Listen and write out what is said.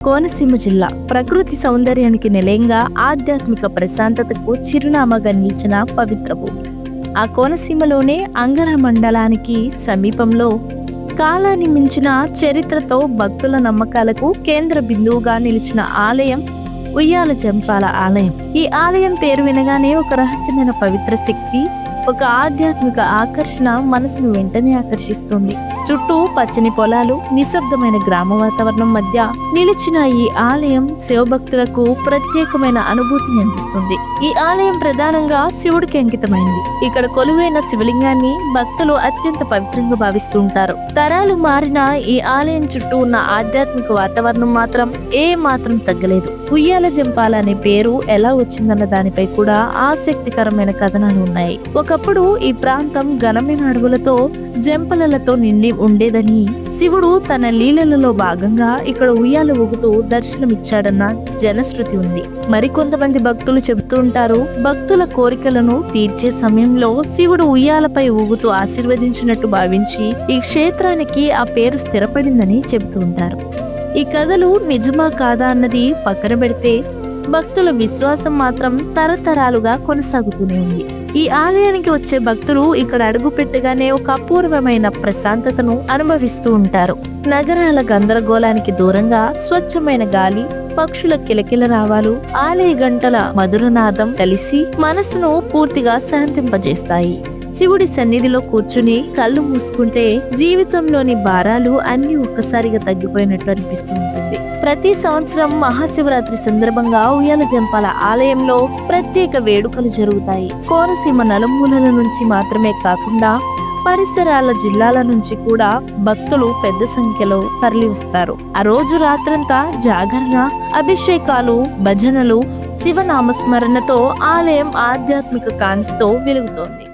కోనసీమ జిల్లా ప్రకృతి సౌందర్యానికి నిలయంగా ఆధ్యాత్మిక ప్రశాంతతకు చిరునామాగా నిలిచిన పవిత్ర భూమి. ఆ కోనసీమలోనే అంగర మండలానికి సమీపంలో కాలాన్ని మించిన చరిత్రతో భక్తుల నమ్మకాలకు కేంద్ర బిందువుగా నిలిచిన ఆలయం ఉయ్యాల జంపాల ఆలయం. ఈ ఆలయం పేరు వినగానే ఒక రహస్యమైన పవిత్ర శక్తి, ఒక ఆధ్యాత్మిక ఆకర్షణ మనసును వెంటనే ఆకర్షిస్తుంది. చుట్టూ పచ్చని పొలాలు, నిశ్శబ్దమైన గ్రామ వాతావరణం మధ్య నిలిచిన ఈ ఆలయం శివభక్తులకు ప్రత్యేకమైన అనుభూతిని అందిస్తుంది. ఈ ఆలయం ప్రధానంగా శివుడికి అంకితమైంది. ఇక్కడ కొలువైన శివలింగాన్ని భక్తులు అత్యంత పవిత్రంగా భావిస్తూ ఉంటారు. తరాలు మారిన ఈ ఆలయం చుట్టూ ఉన్న ఆధ్యాత్మిక వాతావరణం మాత్రం తగ్గలేదు. ఉయ్యాల జంపాల అనే పేరు ఎలా వచ్చిందన్న దానిపై కూడా ఆసక్తికరమైన కథనాలు ఉన్నాయి. ఒకప్పుడు ఈ ప్రాంతం ఘనమైన అడవులతో, జంపలతో నిండి ఉండేదని, శివుడు తన లీలలలో భాగంగా ఇక్కడ ఉయ్యాల ఊగుతూ దర్శనమిచ్చాడన్న జనశ్రుతి ఉంది. మరికొంతమంది భక్తులు చెబుతూ ఉంటారు, భక్తుల కోరికలను తీర్చే సమయంలో శివుడు ఉయ్యాలపై ఊగుతూ ఆశీర్వదించినట్టు భావించి ఈ క్షేత్రానికి ఆ పేరు స్థిరపడిందని చెబుతూ ఉంటారు. ఈ కథలు నిజమా కాదా అన్నది పక్కన పెడితే భక్తుల విశ్వాసం మాత్రం తరతరాలుగా కొనసాగుతూనే ఉంది. ఈ ఆలయానికి వచ్చే భక్తులు ఇక్కడ అడుగు పెట్టగానే ఒక అపూర్వమైన ప్రశాంతతను అనుభవిస్తూ ఉంటారు. నగరాల గందరగోళానికి దూరంగా స్వచ్ఛమైన గాలి, పక్షుల కిలకిల రావాలు, ఆలయ గంటల మధురనాదం కలిసి మనసును పూర్తిగా శాంతింపజేస్తాయి. శివుడి సన్నిధిలో కూర్చుని కళ్ళు మూసుకుంటే జీవితంలోని భారాలు అన్ని ఒక్కసారిగా తగ్గిపోయినట్టు అనిపిస్తూ ఉంటుంది. ప్రతి సంవత్సరం మహాశివరాత్రి సందర్భంగా ఉయ్యాల జంపాల ఆలయంలో ప్రత్యేక వేడుకలు జరుగుతాయి. కోనసీమ నలుమూలల నుంచి మాత్రమే కాకుండా పరిసరాల జిల్లాల నుంచి కూడా భక్తులు పెద్ద సంఖ్యలో తరలి వస్తారు. ఆ రోజు రాత్రంతా జాగరణ, అభిషేకాలు, భజనలు, శివనామస్మరణతో ఆలయం ఆధ్యాత్మిక కాంతితో వెలుగుతోంది.